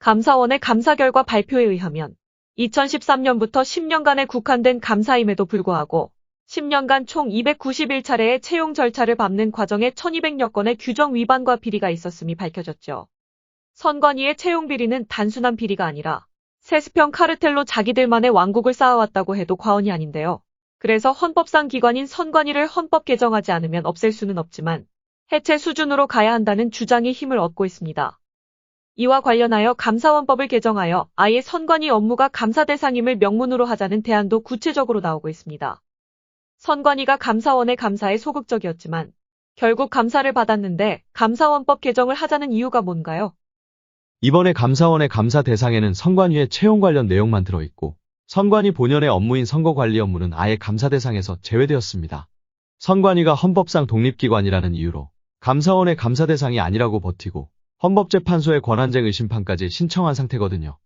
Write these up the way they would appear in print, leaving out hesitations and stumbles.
감사원의 감사 결과 발표에 의하면 2013년부터 10년간에 국한된 감사임에도 불구하고 10년간 총 291차례의 채용 절차를 밟는 과정에 1200여 건의 규정 위반과 비리가 있었음이 밝혀졌죠. 선관위의 채용 비리는 단순한 비리가 아니라 세습형 카르텔로 자기들만의 왕국을 쌓아왔다고 해도 과언이 아닌데요. 그래서 헌법상 기관인 선관위를 헌법 개정하지 않으면 없앨 수는 없지만 해체 수준으로 가야 한다는 주장이 힘을 얻고 있습니다. 이와 관련하여 감사원법을 개정하여 아예 선관위 업무가 감사 대상임을 명문으로 하자는 대안도 구체적으로 나오고 있습니다. 선관위가 감사원의 감사에 소극적이었지만 결국 감사를 받았는데 감사원법 개정을 하자는 이유가 뭔가요? 이번에 감사원의 감사 대상에는 선관위의 채용 관련 내용만 들어있고 선관위 본연의 업무인 선거관리 업무는 아예 감사 대상에서 제외되었습니다. 선관위가 헌법상 독립기관이라는 이유로 감사원의 감사 대상이 아니라고 버티고 헌법재판소의 권한쟁의 심판까지 신청한 상태거든요.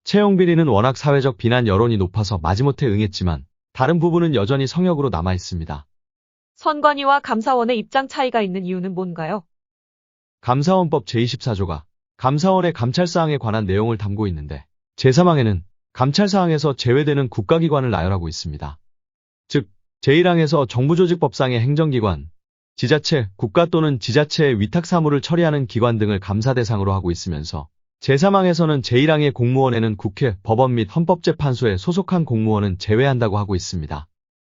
채용 비리는 워낙 사회적 비난 여론이 높아서 마지못해 응했지만 다른 부분은 여전히 성역으로 남아있습니다. 선관위와 감사원의 입장 차이가 있는 이유는 뭔가요? 감사원법 제24조가 감사원의 감찰사항에 관한 내용을 담고 있는데 제3항에는 감찰사항에서 제외되는 국가기관을 나열하고 있습니다. 즉, 제1항에서 정부조직법상의 행정기관, 지자체, 국가 또는 지자체의 위탁사무를 처리하는 기관 등을 감사 대상으로 하고 있으면서 제3항에서는 제1항의 공무원에는 국회, 법원 및 헌법재판소에 소속한 공무원은 제외한다고 하고 있습니다.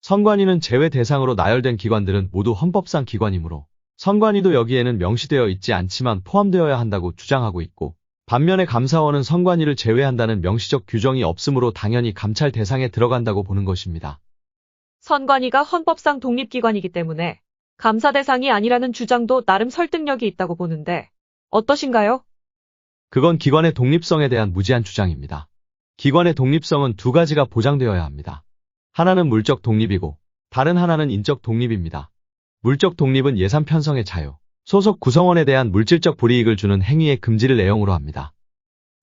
선관위는 제외 대상으로 나열된 기관들은 모두 헌법상 기관이므로 선관위도 여기에는 명시되어 있지 않지만 포함되어야 한다고 주장하고 있고 반면에 감사원은 선관위를 제외한다는 명시적 규정이 없으므로 당연히 감찰 대상에 들어간다고 보는 것입니다. 선관위가 헌법상 독립기관이기 때문에 감사 대상이 아니라는 주장도 나름 설득력이 있다고 보는데 어떠신가요? 그건 기관의 독립성에 대한 무지한 주장입니다. 기관의 독립성은 두 가지가 보장되어야 합니다. 하나는 물적 독립이고 다른 하나는 인적 독립입니다. 물적 독립은 예산 편성의 자유, 소속 구성원에 대한 물질적 불이익을 주는 행위의 금지를 내용으로 합니다.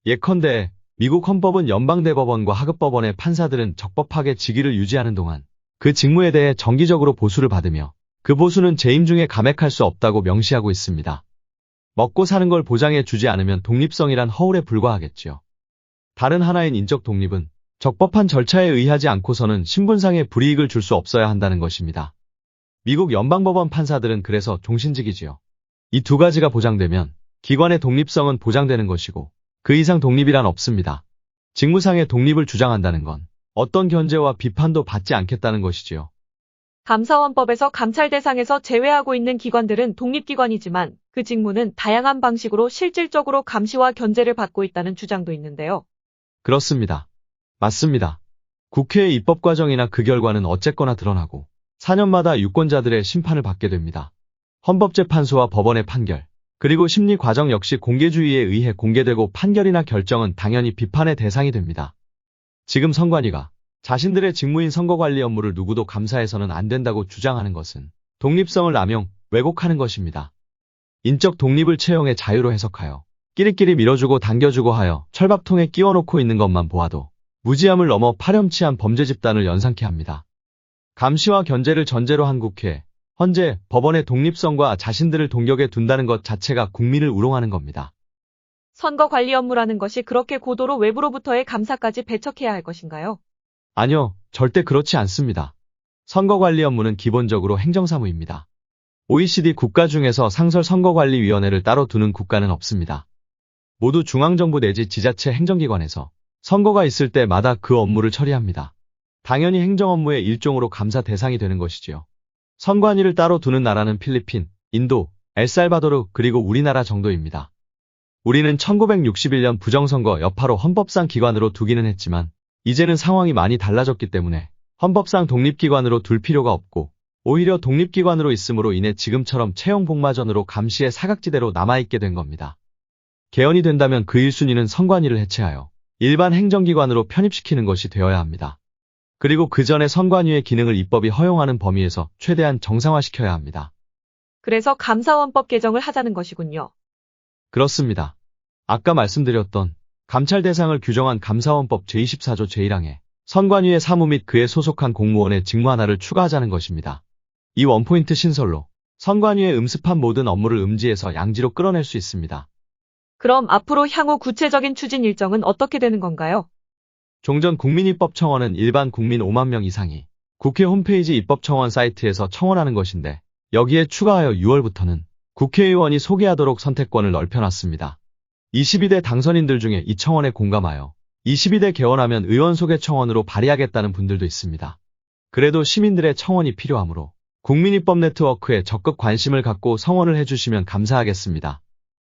예컨대 미국 헌법은 연방대법원과 하급법원의 판사들은 적법하게 직위를 유지하는 동안 그 직무에 대해 정기적으로 보수를 받으며 그 보수는 재임 중에 감액할 수 없다고 명시하고 있습니다. 먹고 사는 걸 보장해 주지 않으면 독립성이란 허울에 불과하겠지요. 다른 하나인 인적 독립은 적법한 절차에 의하지 않고서는 신분상의 불이익을 줄 수 없어야 한다는 것입니다. 미국 연방법원 판사들은 그래서 종신직이지요. 이 두 가지가 보장되면 기관의 독립성은 보장되는 것이고 그 이상 독립이란 없습니다. 직무상의 독립을 주장한다는 건 어떤 견제와 비판도 받지 않겠다는 것이지요. 감사원법에서 감찰 대상에서 제외하고 있는 기관들은 독립기관이지만 그 직무는 다양한 방식으로 실질적으로 감시와 견제를 받고 있다는 주장도 있는데요. 그렇습니다. 맞습니다. 국회의 입법 과정이나 그 결과는 어쨌거나 드러나고 4년마다 유권자들의 심판을 받게 됩니다. 헌법재판소와 법원의 판결, 그리고 심리 과정 역시 공개주의에 의해 공개되고 판결이나 결정은 당연히 비판의 대상이 됩니다. 지금 선관위가 자신들의 직무인 선거관리 업무를 누구도 감사해서는 안 된다고 주장하는 것은 독립성을 남용, 왜곡하는 것입니다. 인적 독립을 채용의 자유로 해석하여 끼리끼리 밀어주고 당겨주고 하여 철밥통에 끼워놓고 있는 것만 보아도 무지함을 넘어 파렴치한 범죄 집단을 연상케 합니다. 감시와 견제를 전제로 한 국회, 헌재, 법원의 독립성과 자신들을 동격에 둔다는 것 자체가 국민을 우롱하는 겁니다. 선거관리 업무라는 것이 그렇게 고도로 외부로부터의 감사까지 배척해야 할 것인가요? 아니요, 절대 그렇지 않습니다. 선거관리 업무는 기본적으로 행정사무입니다. OECD 국가 중에서 상설선거관리위원회를 따로 두는 국가는 없습니다. 모두 중앙정부 내지 지자체 행정기관에서 선거가 있을 때마다 그 업무를 처리합니다. 당연히 행정업무의 일종으로 감사 대상이 되는 것이지요. 선관위를 따로 두는 나라는 필리핀, 인도, 엘살바도르 그리고 우리나라 정도입니다. 우리는 1961년 부정선거 여파로 헌법상 기관으로 두기는 했지만 이제는 상황이 많이 달라졌기 때문에 헌법상 독립기관으로 둘 필요가 없고 오히려 독립기관으로 있음으로 인해 지금처럼 채용복마전으로 감시의 사각지대로 남아있게 된 겁니다. 개헌이 된다면 그 1순위는 선관위를 해체하여 일반 행정기관으로 편입시키는 것이 되어야 합니다. 그리고 그 전에 선관위의 기능을 입법이 허용하는 범위에서 최대한 정상화시켜야 합니다. 그래서 감사원법 개정을 하자는 것이군요. 그렇습니다. 아까 말씀드렸던 감찰 대상을 규정한 감사원법 제24조 제1항에 선관위의 사무 및 그에 소속한 공무원의 직무 하나를 추가하자는 것입니다. 이 원포인트 신설로 선관위의 음습한 모든 업무를 음지에서 양지로 끌어낼 수 있습니다. 그럼 앞으로 향후 구체적인 추진 일정은 어떻게 되는 건가요? 종전 국민입법청원은 일반 국민 5만 명 이상이 국회 홈페이지 입법청원 사이트에서 청원하는 것인데 여기에 추가하여 6월부터는 국회의원이 소개하도록 선택권을 넓혀놨습니다. 22대 당선인들 중에 이 청원에 공감하여 22대 개원하면 의원 소개 청원으로 발의하겠다는 분들도 있습니다. 그래도 시민들의 청원이 필요하므로 국민입법 네트워크에 적극 관심을 갖고 성원을 해주시면 감사하겠습니다.